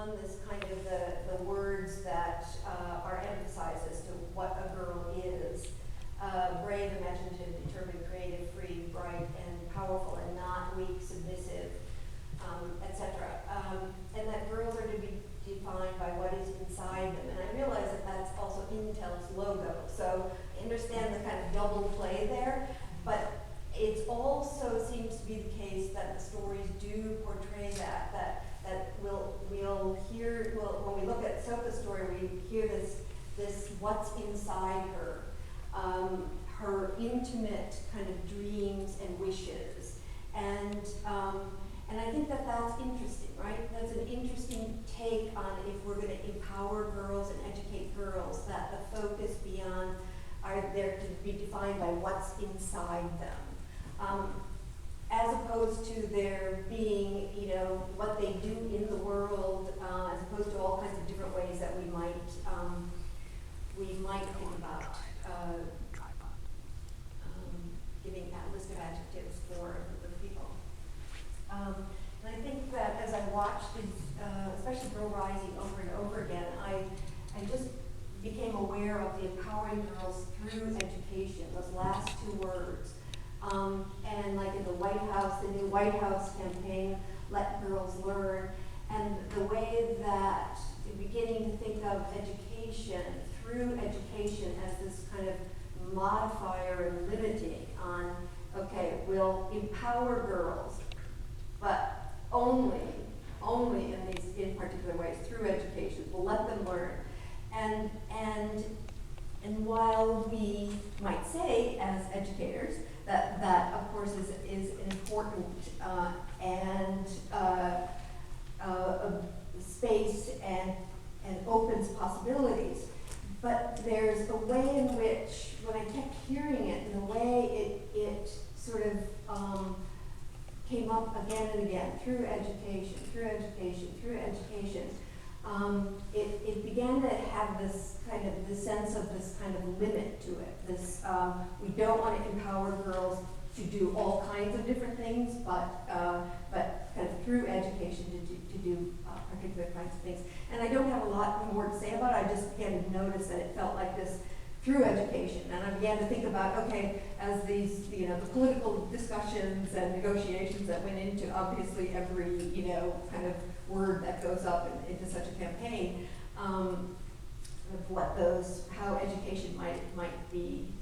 on this kind of the words that are emphasized as to what a girl is. Brave, imaginative, determined, creative, free, bright, and powerful, and not weak, submissive, etc. And that girls are to be defined by what is inside them. And I realize that that's also Intel's logo. So I understand the kind of double play there, but it also seems to be the case that the stories do portray that we'll hear, when we look at Soka's story, we hear this what's inside her, her intimate kind of dreams and wishes, and I think that that's interesting, right? That's an interesting take on if we're going to empower girls and educate girls, that the focus beyond are there to be defined by what's inside them. As opposed to there being, what they do in the world, as opposed to all kinds of different ways that we might think about giving a list of adjectives for a group of people. And I think that as I watched these, especially Girl Rising over and over again, I just became aware of the empowering girls through education, those last two words. And like in the White House, the new White House campaign, Let Girls Learn, and the way that beginning to think of education through education as this kind of modifier and limiting on, okay, we'll empower girls, but only in particular ways, through education. We'll let them learn. And while we might say as educators that of course is an important and space and opens possibilities, but there's a way in which, when I kept hearing it, in a way it sort of came up again and again through education, it began to have this kind of the sense of this kind of limit to it. This we don't want to empower girls to do all kinds of different things, but kind of through education to do particular kinds of things. And I don't have a lot more to say about it. I just began to notice that it felt like this through education. And I began to think about, okay, as these, the political discussions and negotiations that went into obviously every, kind of word that goes up into such a campaign, of what how education might be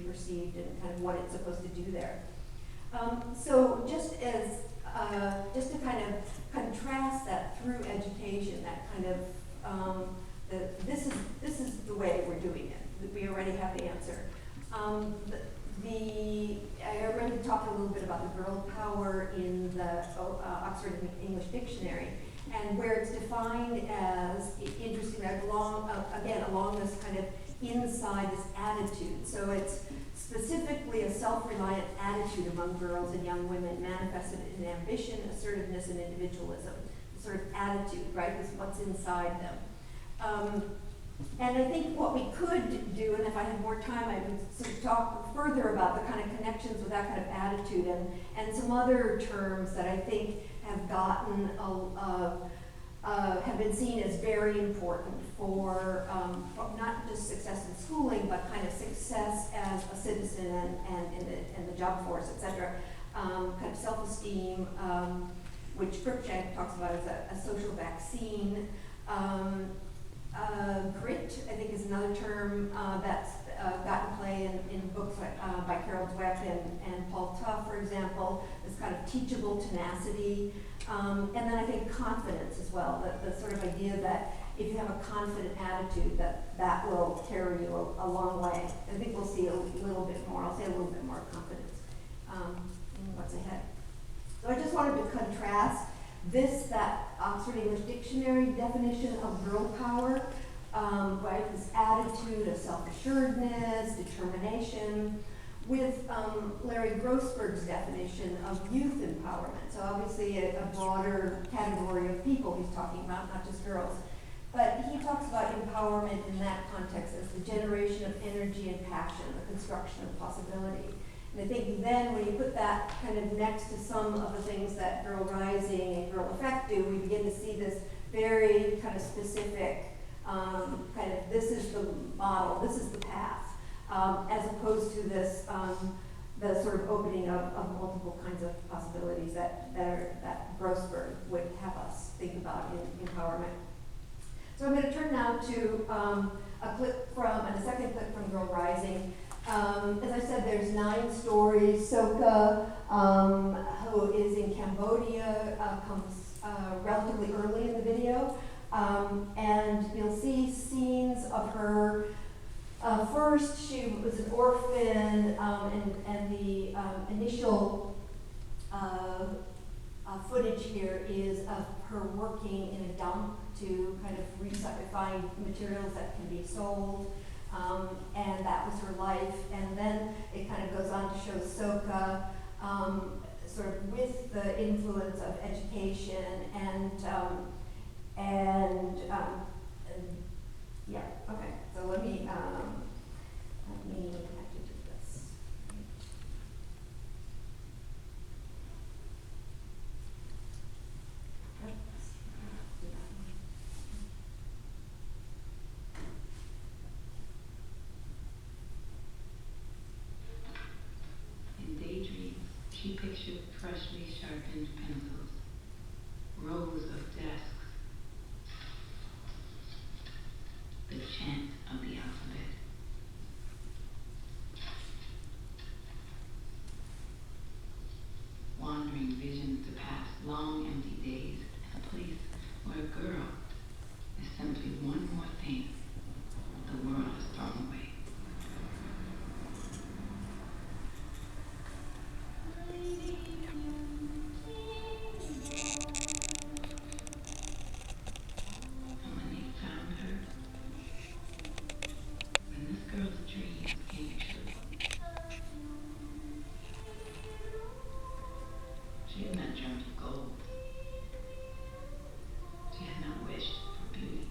perceived and kind of what it's supposed to do there. So just to kind of contrast that through education, that kind of this is the way we're doing it. We already have the answer. I already talked a little bit about the girl power in the Oxford English Dictionary, and where it's defined as, interestingly, along this kind of inside, this attitude. So it's specifically a self-reliant attitude among girls and young women manifested in ambition, assertiveness, and individualism. The sort of attitude, right, is what's inside them. And I think what we could do, and if I had more time, I would sort of talk further about the kind of connections with that kind of attitude and some other terms that I think have gotten, have been seen as very important for not just success in schooling, but kind of success as a citizen and in the job force, et cetera. Kind of self-esteem, which Cruikshank talks about as a social vaccine. Grit, I think, is another term that's gotten play in books by Carol Dweck and Paul Tough, for example, this kind of teachable tenacity. And then I think confidence as well, the sort of idea that if you have a confident attitude, that will carry you a long way. I think we'll see a little bit more, I'll say a little bit more confidence in what's ahead. So I just wanted to contrast that Oxford English Dictionary definition of girl power, right, this attitude of self-assuredness, determination, with Larry Grossberg's definition of youth empowerment. So obviously a broader category of people he's talking about, not just girls. But he talks about empowerment in that context as the generation of energy and passion, the construction of possibility. And I think then when you put that kind of next to some of the things that Girl Rising and Girl Effect do, we begin to see this very kind of specific kind of, this is the model, this is the path, as opposed to this, the sort of opening of multiple kinds of possibilities that Grossberg would have us think about in empowerment. So I'm going to turn now to a clip from, and a second clip from Girl Rising. As I said, there's 9 stories. Soka, who is in Cambodia, comes relatively early in the video. And you'll see scenes of her. First, she was an orphan, and the initial footage here is of her working in a dump to kind of find materials that can be sold, and that was her life. And then it kind of goes on to show Soka sort of with the influence of education and yeah, okay. So let me actually do this. In daydreams, she pictured freshly sharpened pencils, rows of desks, the chant of the alphabet. Wandering visions to pass long empty days in a place where a girl is simply one more thing the world has thrown away. And when they found her, when this girl's dreams came true, she had not dreamt of gold. She had not wished for beauty.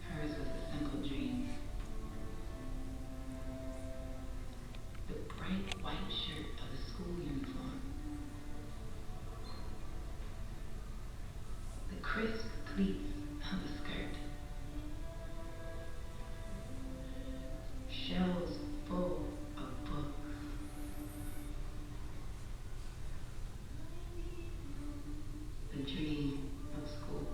Hers was a simple dream. The bright white shirt of a school uniform. The crisp pleats of the skirt. Shelves full of books. The dream of school.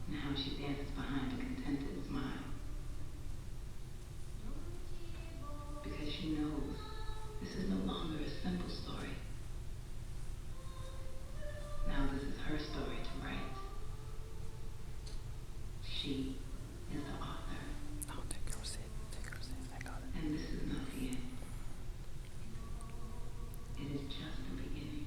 And how she dances behind a contented smile. Because she knows this is no longer a simple story. Now this is her story to write. She is the author. Oh, take your seat, I got it. And this is not the end. It is just the beginning.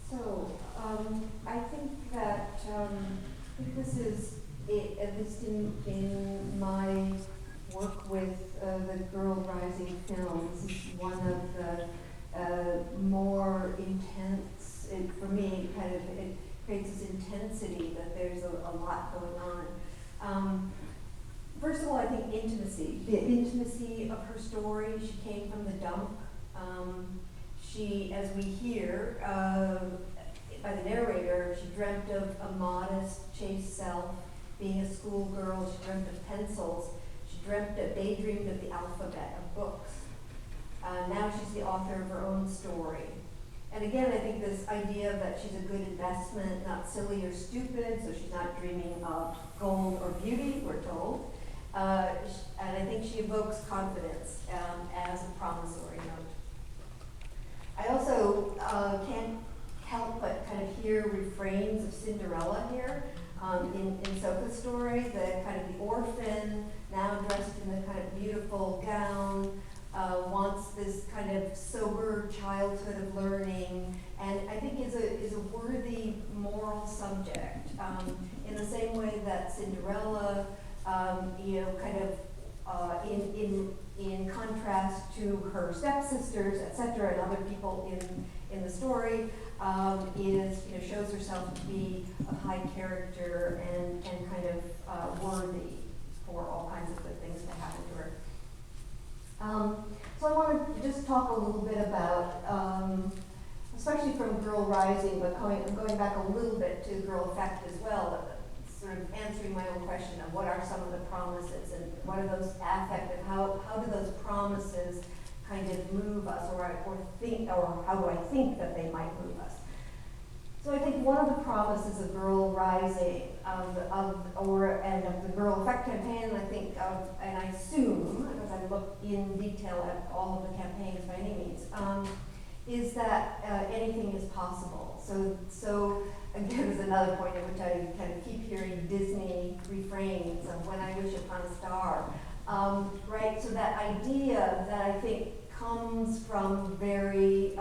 So, I think that, this is, it, at least in my work with the Girl Rising films, is one of the more intense, for me, kind of, it creates this intensity that there's a lot going on. First of all, I think intimacy, the intimacy of her story. She came from the dump. She, as we hear by the narrator, she dreamt of a modest, chaste self, being a schoolgirl. She dreamt of pencils. She daydreamed of the alphabet, of books. Now she's the author of her own story. And again, I think this idea that she's a good investment, not silly or stupid, so she's not dreaming of gold or beauty, we're told. And I think she evokes confidence as a promissory note. I also can't help but kind of hear refrains of Cinderella here in Soka's story. The kind of the orphan, now dressed in the kind of beautiful gown, wants this kind of sober childhood of learning, and I think is a worthy moral subject, in the same way that Cinderella, kind of in contrast to her stepsisters, etc., and other people in the story, shows herself to be of high character and kind of worthy for all kinds of good things to happen to her. So I want to just talk a little bit about, especially from Girl Rising, but going back a little bit to Girl Effect as well, sort of answering my own question of what are some of the promises and what are those affective, how do those promises kind of move us, or how do I think that they might move us? So I think one of the promises of Girl Rising and of the Girl Effect campaign, and I think and I assume, because I looked in detail at all of the campaigns by any means, is that anything is possible. So again, there's another point at which I kind of keep hearing Disney refrains of "When I wish upon a star," right? So that idea that I think comes from very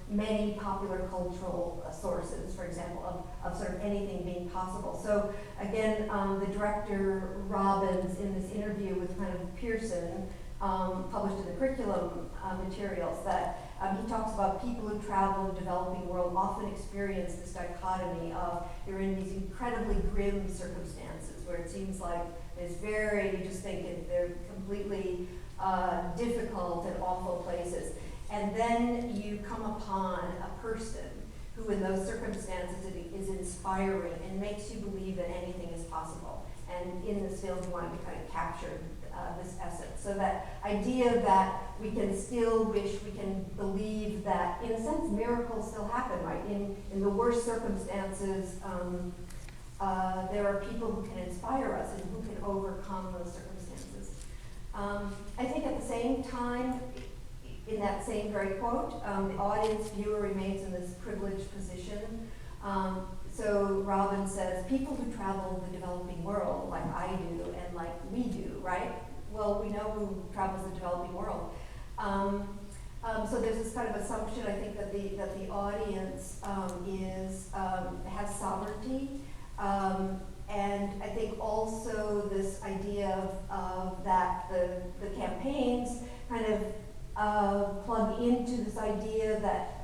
many popular cultural sources, for example, of sort of anything being possible. So again, the director Robbins, in this interview with kind of Pearson, published in the curriculum materials, that he talks about people who travel the developing world often experience this dichotomy of they're in these incredibly grim circumstances where it seems like you just think they're completely difficult and awful places. And then you come upon a person who in those circumstances is inspiring and makes you believe that anything is possible. And in this film, we wanted to kind of capture this essence. So that idea that we can still wish, we can believe that, in a sense, miracles still happen, right? In the worst circumstances, there are people who can inspire us and who can overcome those circumstances. I think at the same time, in that same very quote, the audience viewer remains in this privileged position. So Robin says, people who travel the developing world, like I do and like we do, right? Well, we know who travels the developing world. So there's this kind of assumption, I think, that the audience has sovereignty, and I think also this idea of that the campaigns kind of plug into this idea that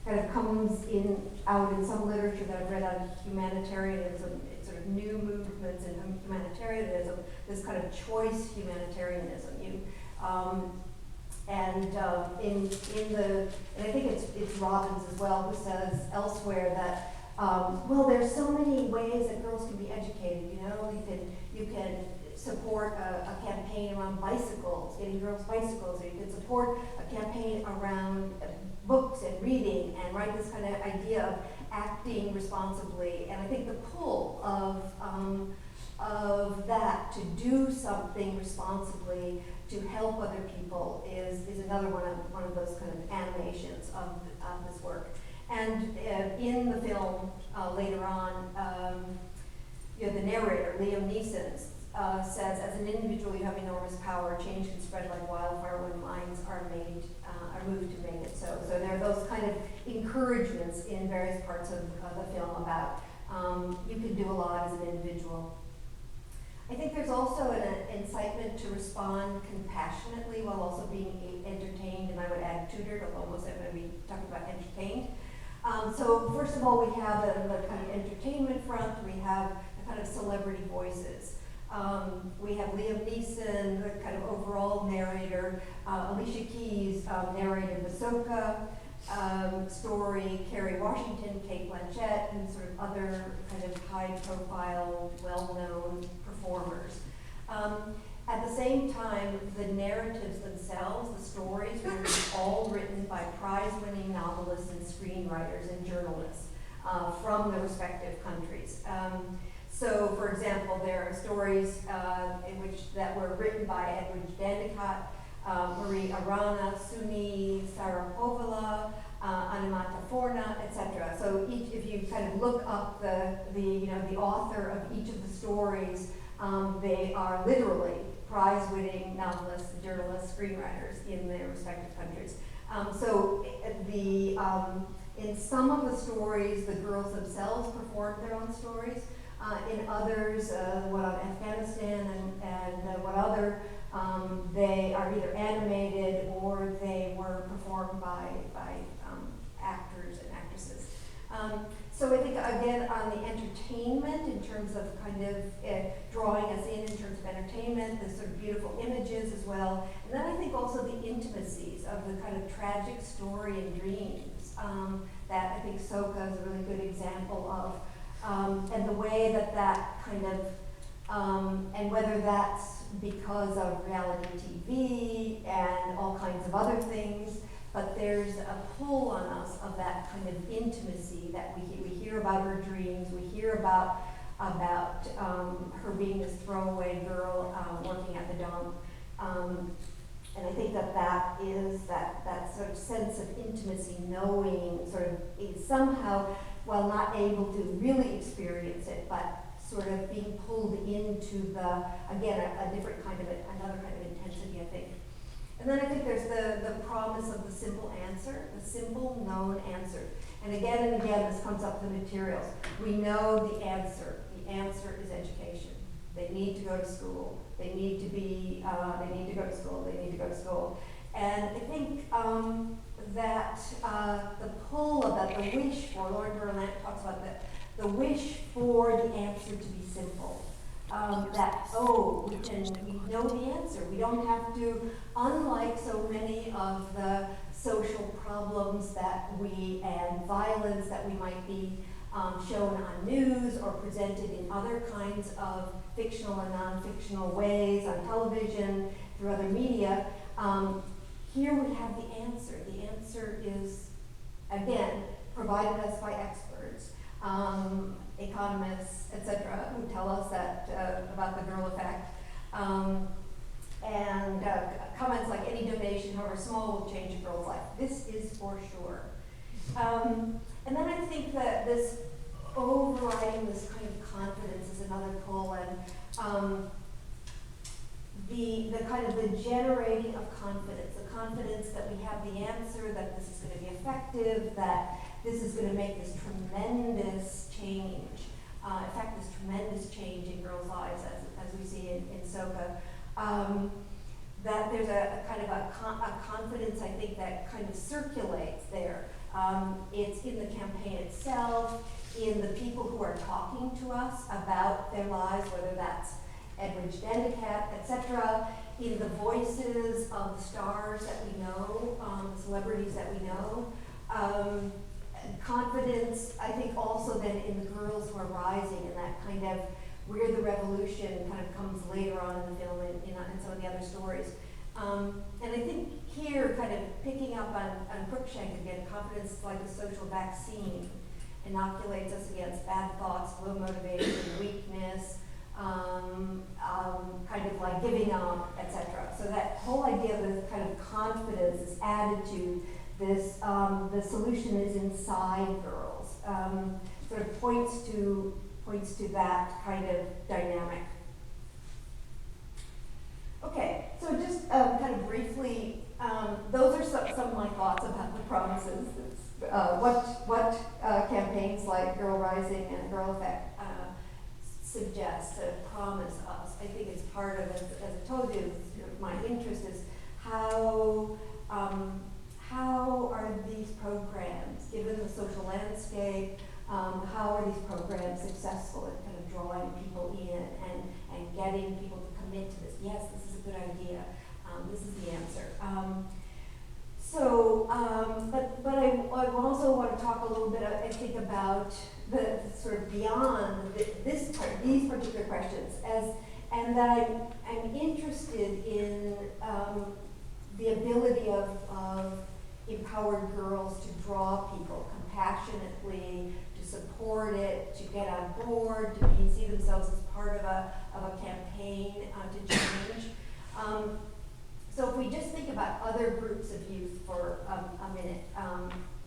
kind of comes out in some literature that I've read on humanitarianism, sort of new movements in humanitarianism, this kind of choice humanitarianism. And I think it's Robbins as well who says elsewhere that well, there's so many ways that girls can be educated. You can support a campaign around bicycles, getting girls bicycles, or you can support a campaign around books and reading, and this kind of idea of acting responsibly. And I think the pull of that to do something responsibly to help other people is another one of those kind of animations of this work. And in the film later on, the narrator Liam Neeson says, as an individual, you have enormous power. Change can spread like wildfire when minds are moved to make it so. So there are those kind of encouragements in various parts of the film about you can do a lot as an individual. I think there's also an incitement to respond compassionately while also being entertained, and I would add tutored, although most of them we talking about entertained. So first of all, we have the kind of entertainment front. We have the kind of celebrity voices. We have Liam Neeson, the kind of overall narrator. Alicia Keys narrated the Ahsoka story. Kerry Washington, Kate Blanchett, and sort of other kind of high-profile, well-known performers. At the same time, the narratives themselves, the stories, were all written by prize-winning novelists and screenwriters and journalists from the respective countries. So, for example, there are stories that were written by Edward Dandicott, Marie Arana, Suni Sarapovala, Animata Forna, etc. So if you kind of look up the author of each of the stories, they are literally prize-winning novelists, journalists, screenwriters in their respective countries. So In some of the stories, the girls themselves performed their own stories. In others, one on Afghanistan and one other, they are either animated or they were performed by actors and actresses. So I think, again, on the entertainment, in terms of kind of drawing us in terms of entertainment, the sort of beautiful images as well. And then I think also the intimacies of the kind of tragic story and dreams that I think Soka is a really good example of. And the way that kind of, and whether that's because of reality TV and all kinds of other things, but there's a pull on us of that kind of intimacy that we hear about her dreams, we hear about her being this throwaway girl working at the dump. And I think that is that sort of sense of intimacy, knowing sort of somehow, while not able to really experience it, but sort of being pulled into again, another kind of intensity, I think. And then I think there's the promise of the simple answer, the simple known answer. And again, this comes up in the materials. We know the answer. The answer is education. They need to go to school. They need to go to school. And I think that the pull of that, the wish for, Lauren Berlant talks about the wish for the answer to be simple. We know the answer. We don't have to, unlike so many of the social problems and violence that we might be shown on news or presented in other kinds of fictional and non-fictional ways on television, through other media. Here we have the answer. The answer is, again, provided us by experts, economists, etc., who tell us that about the girl effect. And comments like any donation, however small, will change a girl's life. This is for sure. And then I think that this overriding this kind of confidence is another pull, and the kind of the generating of confidence, the confidence that we have the answer, that this is going to be effective, that this is going to make this tremendous change, affect this tremendous change in girls' lives, as we see in Soka. That there's a kind of a confidence, I think, that kind of circulates there. It's in the campaign itself, in the people who are talking to us about their lives, whether that's Edwidge Dendekat, etc., in the voices of the stars that we know, the celebrities that we know. Confidence, I think, also then in the girls who are rising, and that kind of where the revolution kind of comes later on in the film and in some of the other stories. And I think here, kind of picking up on Cruikshank again, confidence is like a social vaccine, inoculates us against bad thoughts, low motivation, weakness, kind of like giving up, etc. So that whole idea of this kind of confidence, this attitude, this the solution is inside girls, sort of points to that kind of dynamic. Okay, so just kind of briefly, those are some of my thoughts about the promises. What campaigns like Girl Rising and Girl Effect suggest, promise us. I think it's part of, as I told you, my interest is how are these programs, given the social landscape, how are these programs successful at kind of drawing people in and getting people to commit to this? Yes, this is a good idea. This is the answer. But I also want to talk a little bit, I think, about the sort of beyond these particular questions, and that I'm interested in the ability of empowered girls to draw people compassionately, to support it, to get on board, to see themselves as part of a campaign to change. So if we just think about other groups of youth for a minute,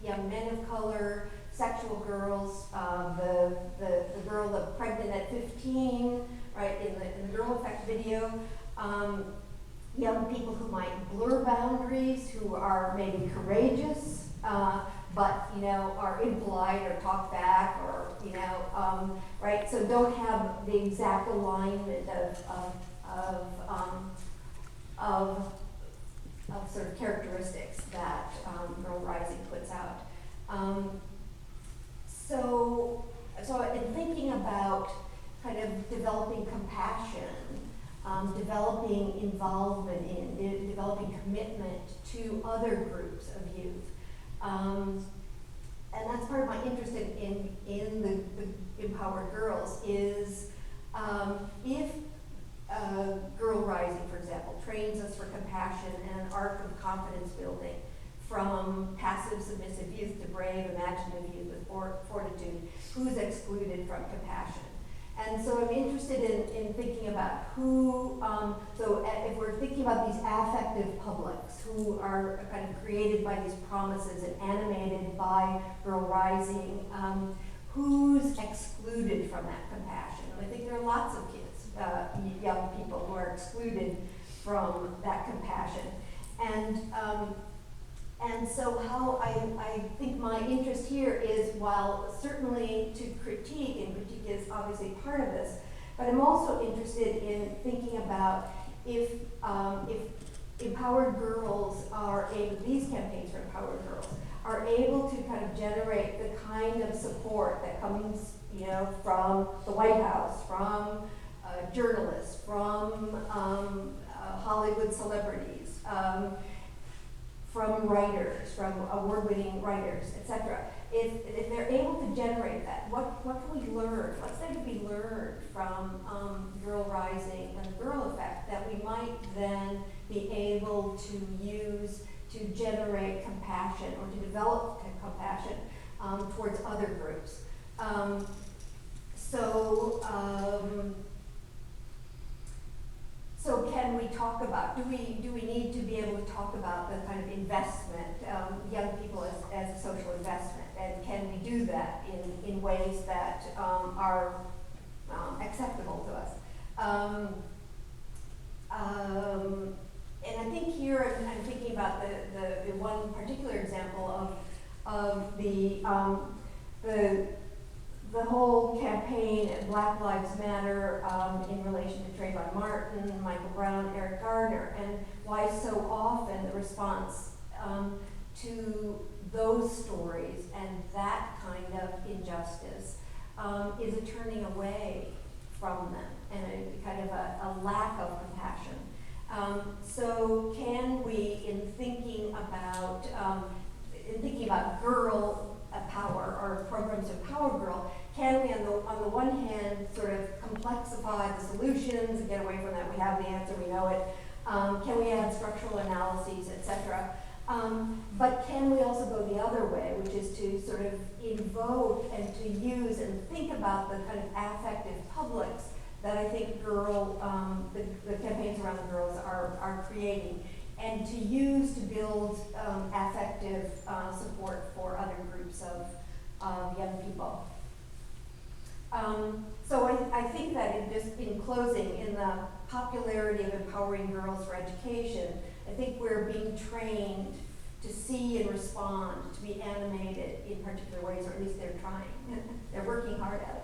young men of color, sexual girls, the girl that's pregnant at 15, right, in the Girl Effect video, young people who might blur boundaries, who are maybe courageous, but, are impolite or talk back or, right? So don't have the exact alignment of sort of characteristics that Girl Rising puts out. So in thinking about kind of developing compassion, developing involvement in, developing commitment to other groups of youth. And that's part of my interest in the Empowered Girls is if Girl Rising, for example, trains us for compassion and an arc of confidence building from passive, submissive youth to brave, imaginative youth with fortitude, who's excluded from compassion? And so I'm interested in thinking about who, if we're thinking about these affective publics who are kind of created by these promises and animated by Girl Rising, who's excluded from that compassion? And I think there are lots of kids, young people who are excluded from that compassion. And so how I think my interest here is, while certainly to critique, and critique is obviously part of this, but I'm also interested in thinking about if empowered girls are able, these campaigns for empowered girls, are able to kind of generate the kind of support that comes, from the White House, from journalists, from Hollywood celebrities, from writers, from award-winning writers, etc. If they're able to generate that, what can we learn? What's there to be learned from Girl Rising and the Girl Effect that we might then be able to use to generate compassion or to develop compassion towards other groups? So can we talk about, do we need to be able to talk about the kind of investment, young people as a social investment, and can we do that in ways that are acceptable to us? And I think here I'm thinking about the one particular example of the whole campaign at Black Lives Matter in relation to Trayvon Martin, Michael Brown, Eric Garner, and why so often the response to those stories and that kind of injustice is a turning away from them and a kind of a lack of compassion. So can we, in thinking about girl power or programs to empower girl, can we on the one hand sort of complexify the solutions and get away from that, we have the answer, we know it, can we add structural analyses, etc. But can we also go the other way, which is to sort of invoke and to use and think about the kind of affective publics that I think the campaigns around the girls are creating, and to use to build affective support for other groups of young people. So I think that in closing, in the popularity of empowering girls for education, I think we're being trained to see and respond, to be animated in particular ways, or at least they're trying. They're working hard at it.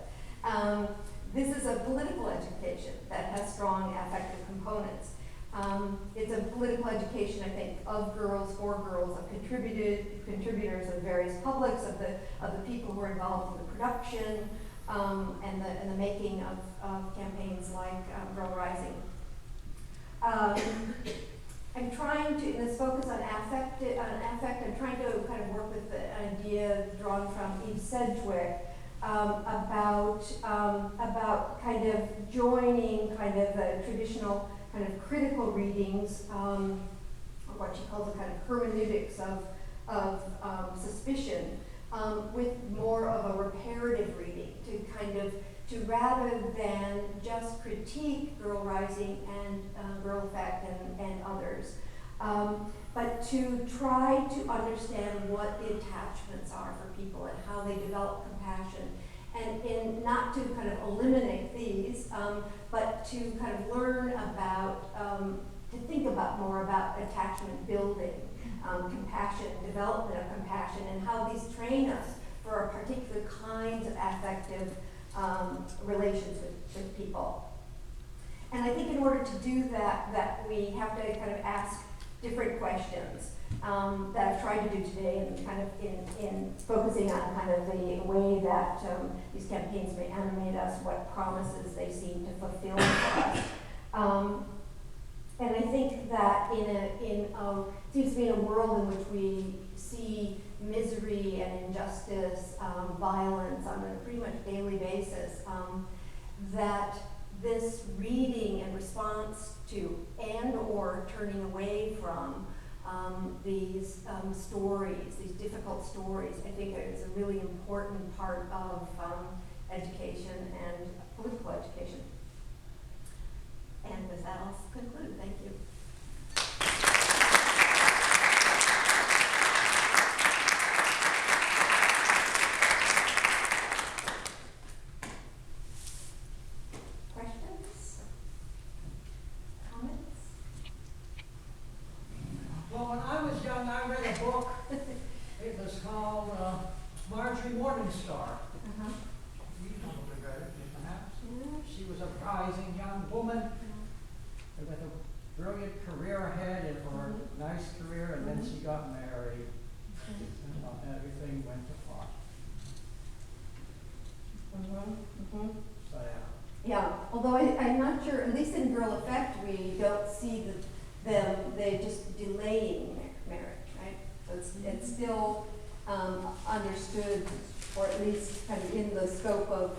This is a political education that has strong affective components. It's a political education, I think, of girls, for girls, of contributors of various publics, of the people who are involved in the production and the making of campaigns like Girl Rising. I'm trying to, in this focus on affect, I'm trying to kind of work with the idea drawn from Eve Sedgwick about kind of joining kind of the traditional kind of critical readings, or what she calls a kind of hermeneutics of suspicion, with more of a reparative reading, to rather than just critique Girl Rising and Girl Effect and others, but to try to understand what the attachments are for people and how they develop compassion, and not to kind of eliminate these, but to kind of learn about to think about more about attachment building, compassion, development of compassion, and how these train us for a particular kinds of affective relations with people. And I think in order to do that we have to kind of ask different questions that I've tried to do today, and kind of in focusing on kind of the way that these campaigns may animate us, what promises they seem to fulfill for us. And I think that seems to be in a world in which we see misery and injustice, violence on a pretty much daily basis, that this reading and response to and or turning away from these stories, these difficult stories, I think is a really important part of education and political education. And with that, I'll conclude. Thank you. Questions? Comments? Well, when I was young, I read a book. It was called Marjorie Morningstar. You probably read it, perhaps. She was a rising young woman with a brilliant career ahead and for a nice career, and then she got married, and everything went to pot. So, Yeah, although I'm not sure, at least in Girl Effect, we don't see they're just delaying marriage, right? So it's still understood, or at least kind of in the scope of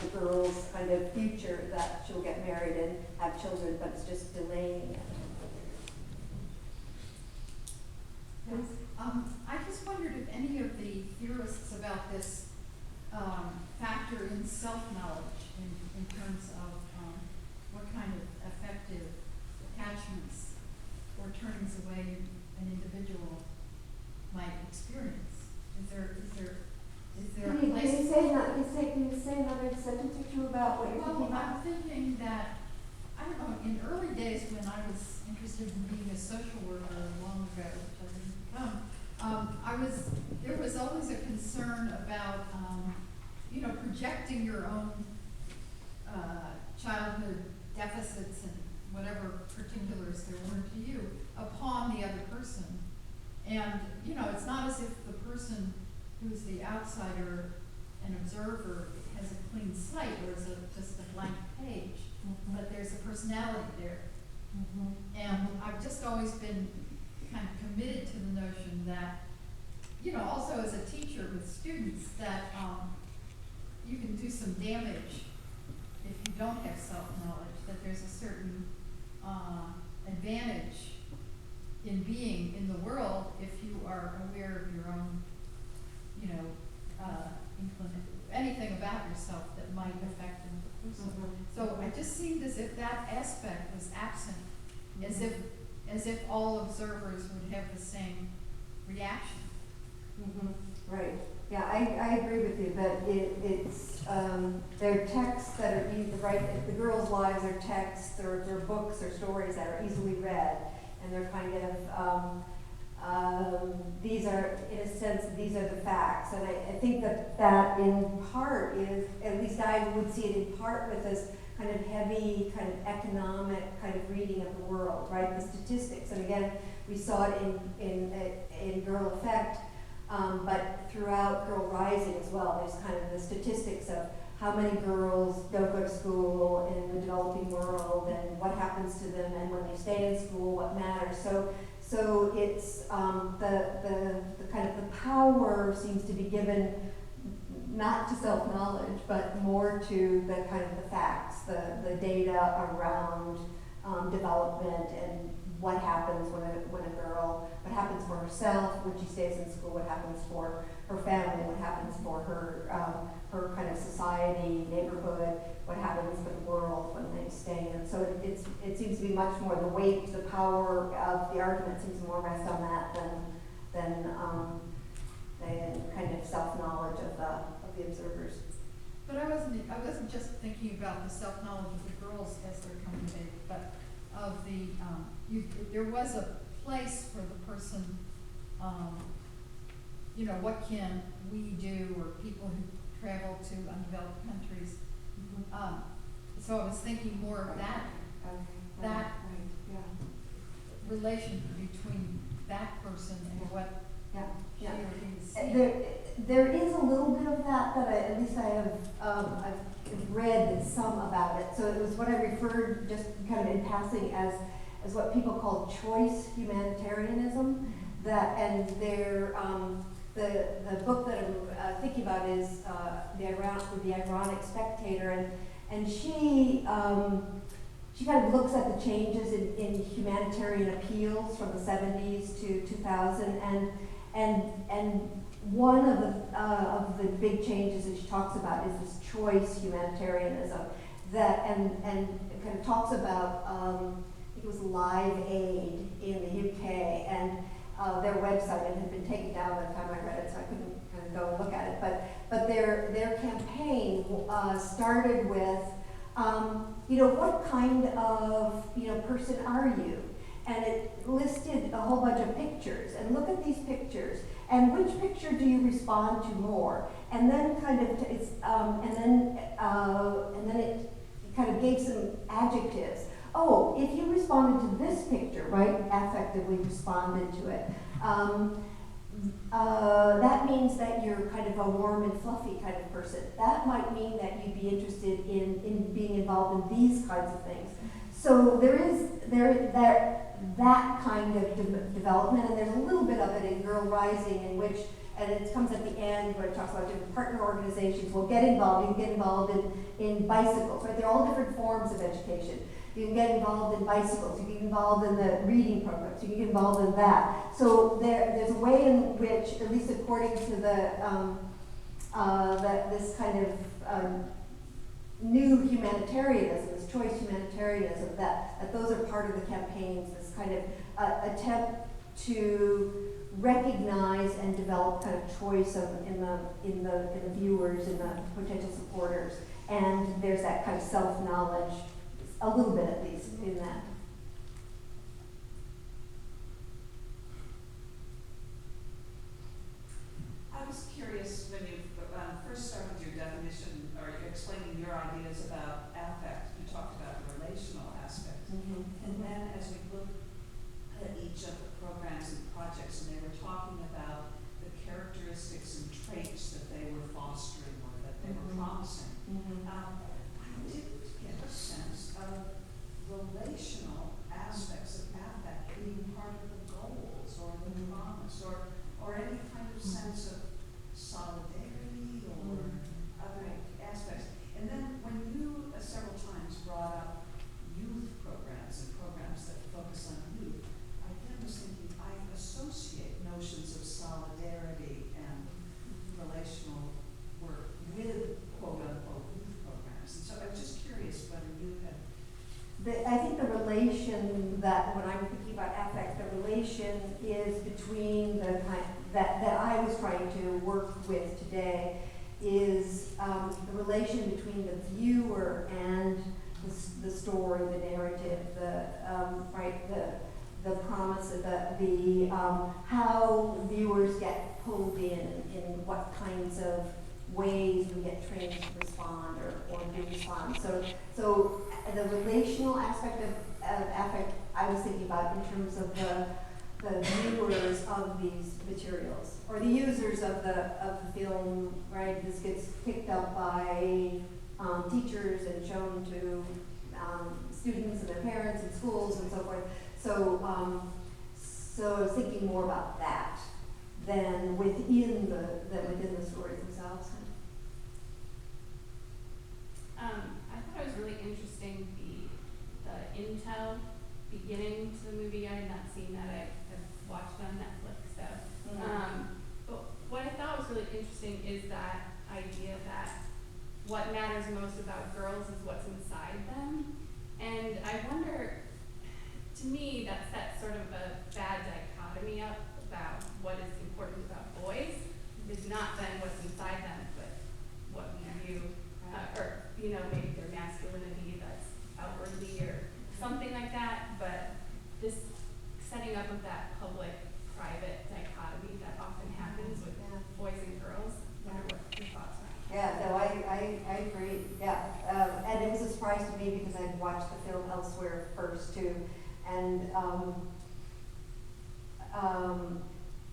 the girl's kind of future, that she'll get married and have children, but it's just delaying it. Yes? I just wondered if any of the theorists about this factor in self-knowledge in terms of what kind of effective attachments or turnings away an individual might experience. Is there a place? Can you say another sentence or two about what you're thinking about? I'm thinking that, I don't know, in early days when I was interested in being a social worker long ago, which I didn't become, there was always a concern about, projecting your own childhood deficits and whatever particulars there were to you upon the other person. And, it's not as if the person who's the outsider and observer has a clean slate or is just a blank page, but there's a personality there. And I've just always been kind of committed to the notion that, also as a teacher with students, that you can do some damage if you don't have self-knowledge, that there's a certain advantage in being in the world if you are aware of your own, anything about yourself that might affect another person. So it just seemed as if that aspect was absent, as if all observers would have the same reaction. Right. Yeah, I agree with you that it's they're texts that are the girls' lives are texts, they're books or stories that are easily read, and they're kind of these are, in a sense, these are the facts. And I think that in part is, at least I would see it in part with this kind of heavy, kind of economic kind of reading of the world, right? The statistics, and again, we saw it in Girl Effect, but throughout Girl Rising as well. There's kind of the statistics of how many girls don't go to school in the developing world, and what happens to them, and when they stay in school, what matters. So it's the kind of the power seems to be given not to self-knowledge, but more to the kind of the facts, the data around development and what happens when a girl, what happens for herself when she stays in school, what happens for her family, what happens for her her kind of society, neighborhood, what happens for the world when they stay in. So it seems to be much more the weight, the power of the argument seems more rest on that than kind of self-knowledge of the observers. But I wasn't just thinking about the self-knowledge of the girls as they're coming of age, but of the there was a place for the person, you know, what can we do, or people who travel to undeveloped countries. So I was thinking more of that relation between that person and what she or he is seeing. There is a little bit of that at least I have, I've read some about it. So it was what I referred just kind of in passing as what people call choice humanitarianism. That, and the book that I'm thinking about is the Ironic Spectator, and she kind of looks at the changes in humanitarian appeals from the 70s to 2000, and one of the big changes that she talks about is this choice humanitarianism that and it kind of talks about I think it was Live Aid in the UK, and their website, and had been taken down by the time I read it, so I couldn't kind of go and look at it. But their campaign started with, you know, what kind of, you know, person are you? And it listed a whole bunch of pictures, and look at these pictures, and which picture do you respond to more? And then kind of and then it kind of gave some adjectives. Oh, if you responded to this picture, right, affectively responded to it, that means that you're kind of a warm and fluffy kind of person. That might mean that you'd be interested in being involved in these kinds of things. So there is that kind of development, and there's a little bit of it in Girl Rising, in which, and it comes at the end where it talks about different partner organizations will get involved. You can get involved in bicycles, right? They're all different forms of education. You can get involved in bicycles, you can get involved in the reading programs, you can get involved in that. So there's a way in which, at least according to this kind of new humanitarianism, this choice humanitarianism, that those are part of the campaigns, this kind of attempt to recognize and develop kind of choice in the viewers, in the potential supporters, and there's that kind of self-knowledge, a little bit at least, in that. I was curious when you first started your definition, or explaining your ideas about affect, you talked about the relational aspect. Mm-hmm. And then as we look at each of the programs and projects, and they were talking about the characteristics and traits that they were fostering or that they were promising, I didn't get a sense of relational aspects of affect being part of the goals or the promise or any kind of sense of solidarity or other aspects. And then when you several times brought up youth programs and programs that focus on youth, I then was thinking I associate notions of solidarity and relational work with quote-unquote youth programs. And so I'm just curious whether you had... I think the relation that, when I'm thinking about affect, the relation is between the kind that I was trying to work with today is the relation between the viewer and the story, the narrative, the promise, the how viewers get pulled in what kinds of ways we get trained to respond or do respond. So the relational aspect of affect, I was thinking about in terms of the viewers of these materials, or the users of the film, right? This gets picked up by teachers and shown to students and their parents and schools and so forth. So I was thinking more about that than within the stories themselves. I thought it was really interesting the intel beginning to the movie. I had not seen that. I've watched it on Netflix. So, but what I thought was really interesting is that idea that what matters most about girls is what's inside them, and I wonder. To me, that sets sort of a bad dichotomy up about what is important about boys. Is not then what's inside them, but what we view, or maybe their masculinity that's outwardly or something like that. But this of that public-private dichotomy that often happens with Yeah. boys and girls. I wonder what your thoughts are. Yeah, no, I agree, yeah. And it was a surprise to me because I'd watched the film elsewhere first too. And,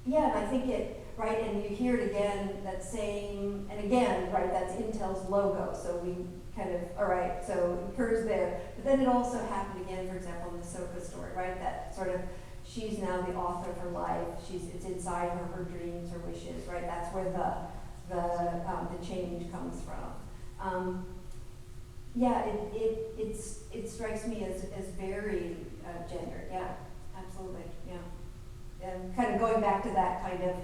yeah, and I think it, right, and you hear it again, that same, and again, right, that's Intel's logo, so we kind of, all right, so it occurs there. But then it also happened again, for example, in the Soka story, right, that sort of, she's now the author of her life, it's inside her dreams, her wishes, right, that's where the change comes from. Yeah, it strikes me as very gendered, yeah, absolutely, yeah. And kind of going back to that kind of,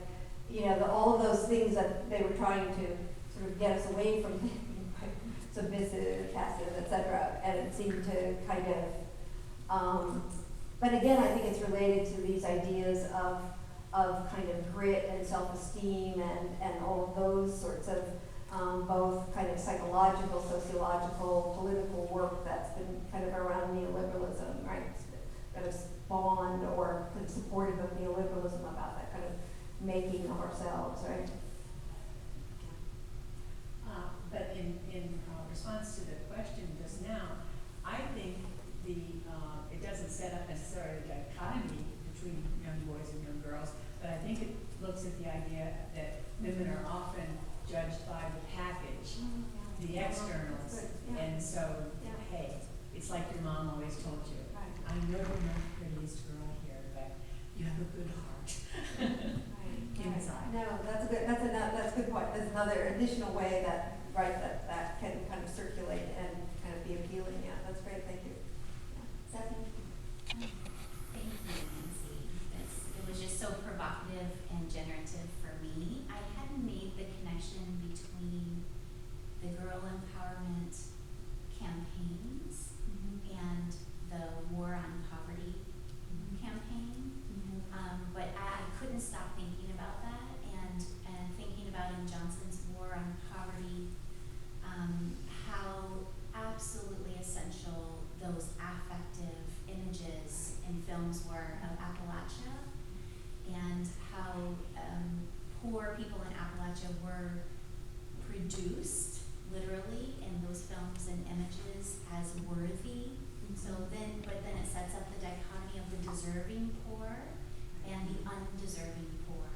all of those things that they were trying to sort of get us away from, submissive, passive, etc. And it seemed to kind of, but again, I think it's related to these ideas of kind of grit and self-esteem and all of those sorts of both kind of psychological, sociological, political work that's been kind of around neoliberalism, right? That has spawned or kind of supportive of neoliberalism about that kind of making of ourselves, right? But in response to the question just now, I think it doesn't set up necessarily a dichotomy between young boys and young girls, but I think it looks at the idea that women are often judged by the package, the externals, and so, hey, it's like your mom always told you, I know you're not the prettiest girl here, but you have a good heart. Inside. No, that's a good point. That's another additional way that can kind of circulate and kind of be appealing. Yeah, that's great. Thank you. Yeah. Stephanie? Thank you, Nancy. It was just so provocative and generative for me. I hadn't made the connection between the girl empowerment campaigns and the war on poverty campaign. But I couldn't stop thinking about that and thinking about in Johnson's war on poverty, how absolutely essential those affective images in films were of Appalachia, and how poor people in Appalachia were produced literally in those films and images as worthy. But then it sets up the dichotomy of the deserving poor and the undeserving poor,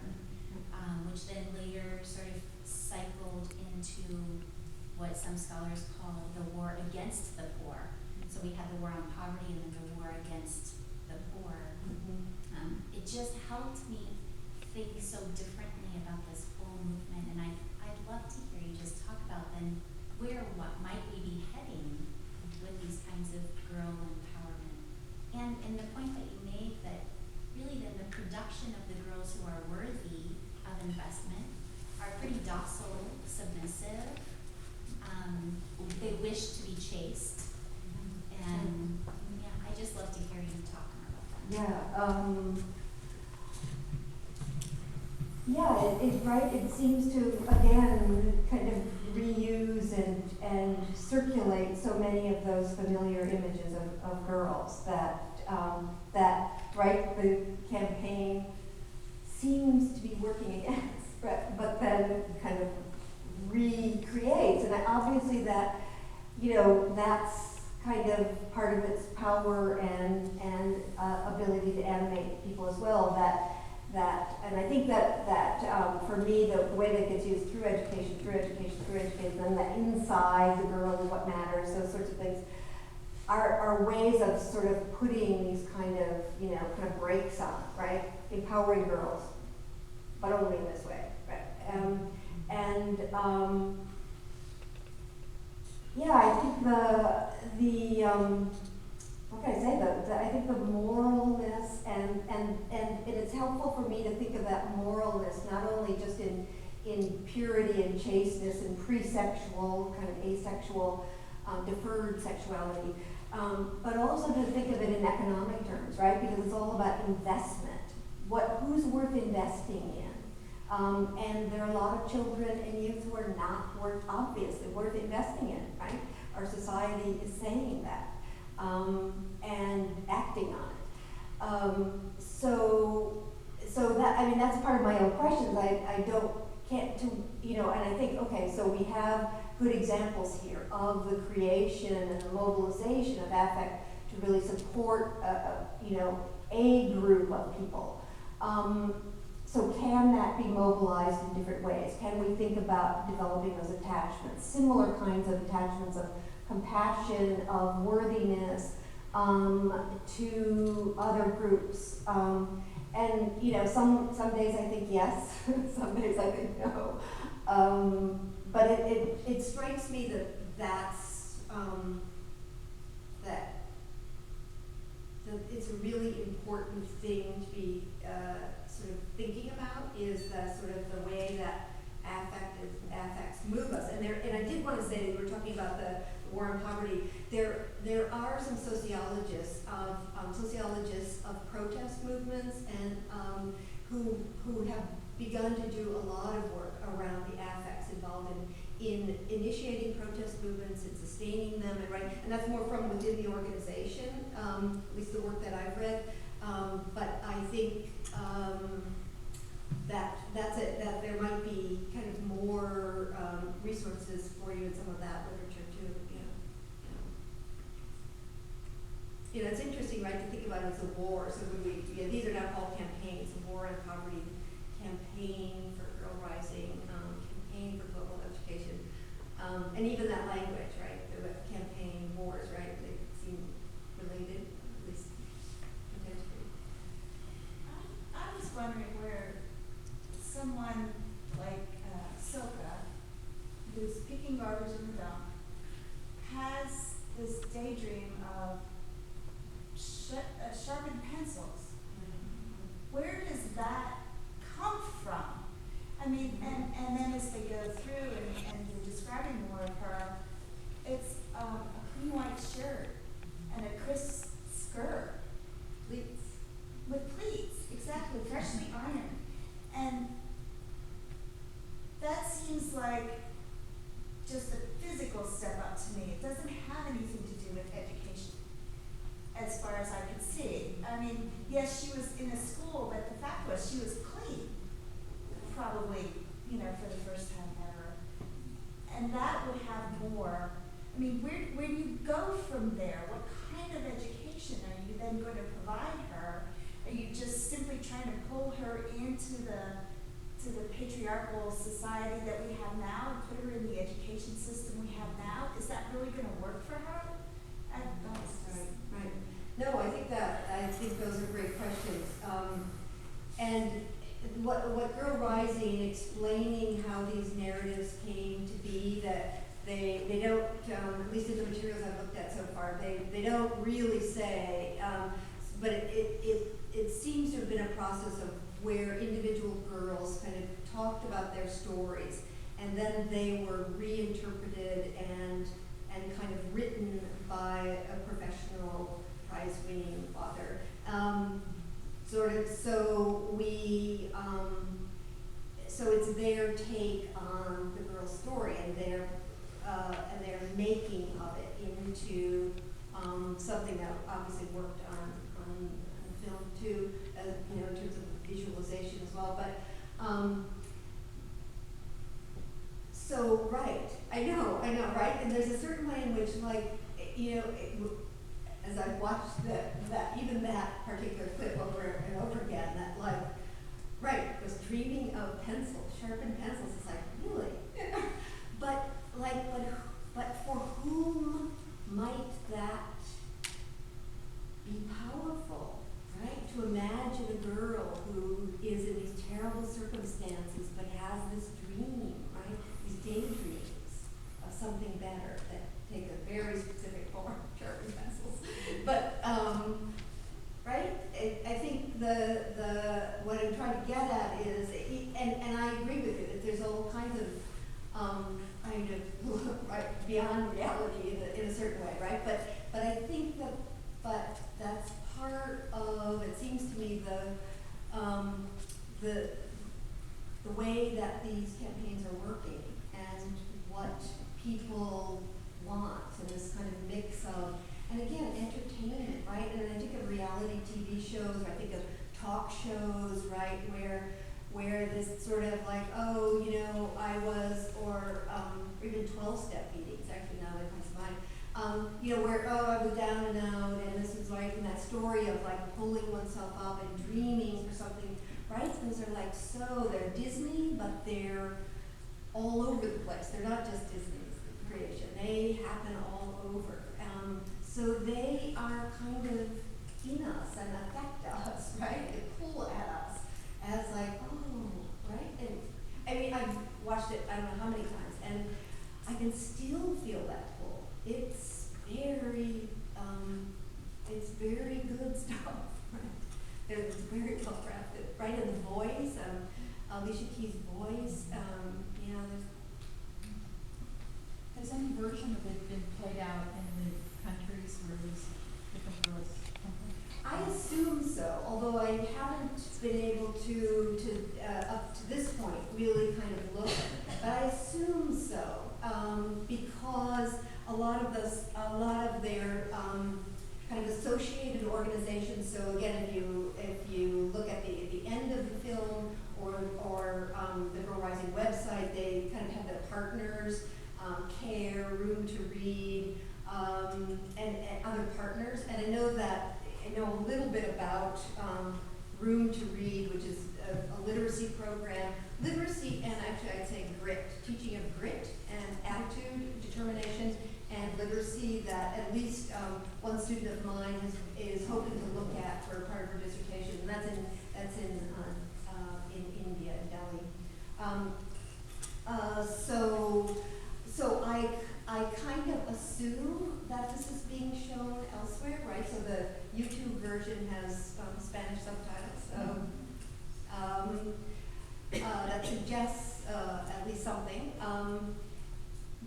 which then later sort of cycled into what some scholars call the war against the poor. So we had the war on poverty and then the war against the poor. It just helped me think so differently about this whole movement, and I'd love to hear you just talk about then what might we be heading with these kinds of girl empowerment. And the point that you made that really then the production of the girls who are worthy of investment are pretty docile, submissive, they wish to be chaste. And yeah, I just love to hear you talk more about that. It seems to, again, kind of reuse and circulate so many of those familiar images of girls that the campaign seems to be working against, but then kind of recreates. And obviously that, that's kind of part of its power and ability to animate people as well. And I think that for me, the way that gets used through education, and that inside the girl is what matters, those sorts of things, are ways of sort of putting these kind of brakes on, right? Empowering girls, but only in this way, right? I think I think the moralness and it's helpful for me to think of that moralness not only just in purity and chasteness and pre-sexual, kind of asexual, deferred sexuality, but also to think of it in economic terms, right? Because it's all about investment. Who's worth investing in? And there are a lot of children and youth who are not obviously worth investing in, right? Our society is saying that. And acting on it. So that, I mean, that's part of my own questions. Can't, and I think, okay, so we have good examples here of the creation and the mobilization of affect to really support, a group of people. So can that be mobilized in different ways? Can we think about developing those attachments, similar kinds of attachments of compassion, of worthiness, to other groups? Some days I think yes, some days I think no. But it strikes me that it's a really important thing to be sort of thinking about, is the sort of the way that affects move us. And I did want to say, we were talking about the war on poverty. There are some sociologists of protest movements and who have begun to do a lot of work around the affects involved in initiating protest movements and sustaining them, and that's more from within the organization, at least the work that I've read. But I think that there might be kind of more resources for you in some of that literature too. It's interesting, right, to think about it as a war. So these are now called campaigns: War on Poverty, Campaign for Girl Rising, Campaign for Global Education, and even that language, right? The campaign wars, right? They seem related, at least potentially. I was wondering where someone like Silka, who's picking garbage in the dump, has this daydream of sharpened pencils. Where does that come from? I mean, and then as they go through and you're describing more of her, it's a clean white shirt and a crisp skirt. Pleats. With pleats, exactly, freshly ironed. And that seems like just a physical step up to me. It doesn't have anything to do with education, as far as I could see. I mean, yes, she was in a school, but the fact was she was clean, probably, for the first time ever. And that would have more, I mean, where do you go from there? What kind of education are you then going to provide her? Are you just simply trying to pull her into the patriarchal society that we have now and put her in the education system we have now? Is that really going to work for her? Right. No, I think those are great questions. And what Girl Rising, explaining how these narratives came to be, that they don't, at least in the materials I've looked at so far, they don't really say, but it seems to have been a process of where individual girls kind of talked about their stories, and then they were reinterpreted and kind of written by a professional prize-winning author. So it's their take on the girl's story and their making of it into something that obviously worked on film too, in terms of visualization as well. But so right, I know, right? And there's a certain way in which, as I've watched even that particular clip over and over again, that right, was dreaming of pencils, sharpened pencils. It's like, really? but for whom might that be powerful, right? To imagine a girl who is in these terrible circumstances but has this dream, right? These daydreams of something better that take a very specific form, sharpened pencils. But right? I think what I'm trying to get at is, and I agree with you that there's all kinds of right, beyond reality in a certain way, right? But I think but that's part of, it seems to me, the way that these campaigns are working and what people want, and this kind of mix of, And again, entertainment, right? And I think of reality TV shows, or I think of talk shows, right, where this sort of like, oh, you know, I was, or even 12-step meetings, actually now that comes to mind, you know, where, oh, I was down and out, and this is like, and that story of like pulling oneself up and dreaming for something, right? Those are like, so they're Disney, but they're all over the place. They're not just Disney's creation. They happen all over. So they are kind of in us and affect us, right? They pull at us as like, oh, right? And I mean, I've watched it I don't know how many times, and I can still feel that pull. It's very good stuff, right? It's very well crafted, right? And the voice, Alicia Keys' voice, yeah, Has any version of it been played out in the countries where these different girls come from? I assume so, although I haven't been able to up to this point, really kind of look, but I assume so, because a lot of their kind of associated organizations. So again, if you look at the end of the film or the Girl Rising website, they kind of have their partners, CARE, Room to Read, and other partners. And I know a little bit about Room to Read, which is a literacy program. Literacy and actually I'd say grit, teaching of grit and attitude, determination, and literacy that at least one student of mine is hoping to look at for part of her dissertation, and that's in India, in Delhi. So I kind of assume that this is being shown elsewhere, right? So the YouTube version has Spanish subtitles. That suggests at least something,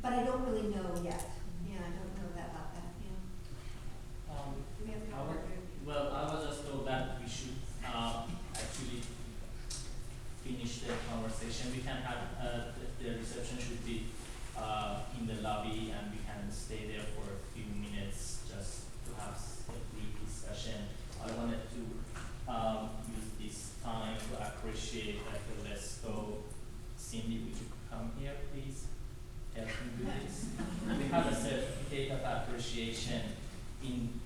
but I don't really know yet. Yeah, I don't know that about that. Yeah. Do we have a couple Well, I was just told that we should actually finish the conversation. We can have the reception should be in the lobby, and we can stay there for a few minutes just to have a brief discussion. I wanted to use this time to appreciate Dr. Lesko. Cindy, would you come here, please? Help me do this. We have a certificate of appreciation in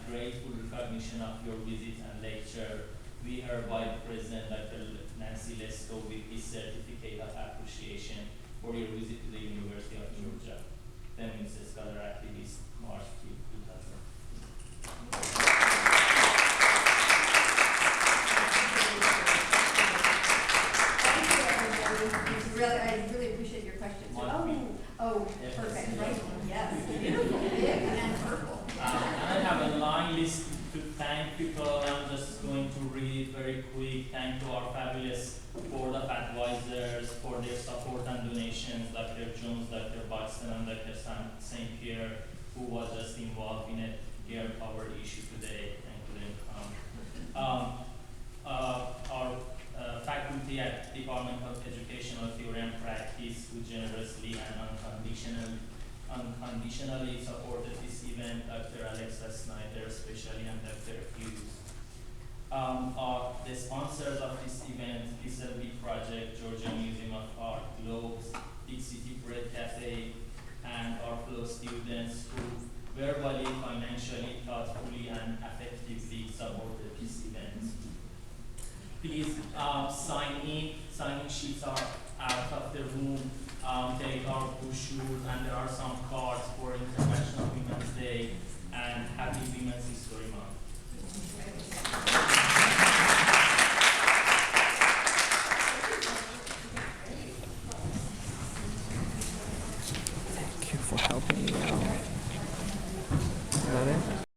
grateful recognition of your visit and lecture. We hereby present Dr. Nancy Lesko with this certificate of appreciation for your visit to the University of Georgia. Feminist scholar activist, March 2000. I really appreciate your question. Perfect, right? Yes, beautiful, big and purple. I have a long list to thank people. I'm just going to read very quick. Thank to our fabulous board of advisors for their support and donations, Dr. Jones, Dr. Buxton, and Dr. St. Pierre, who was just involved in a air power issue today and couldn't come. Our faculty at Department of Educational Theory and Practice, who generously and unconditionally supported this event, Dr. Alexa Snyder especially, and Dr. Hughes. The sponsors of this event, Disability Project, Georgia Museum of Art, Globes, Big City Bread Cafe, and our fellow students who verbally, financially, thoughtfully, and effectively supported this event. Please sign in. Sign-in sheets are out of the room. Take our brochures, and there are some cards for International Women's Day and Happy Women's History Month.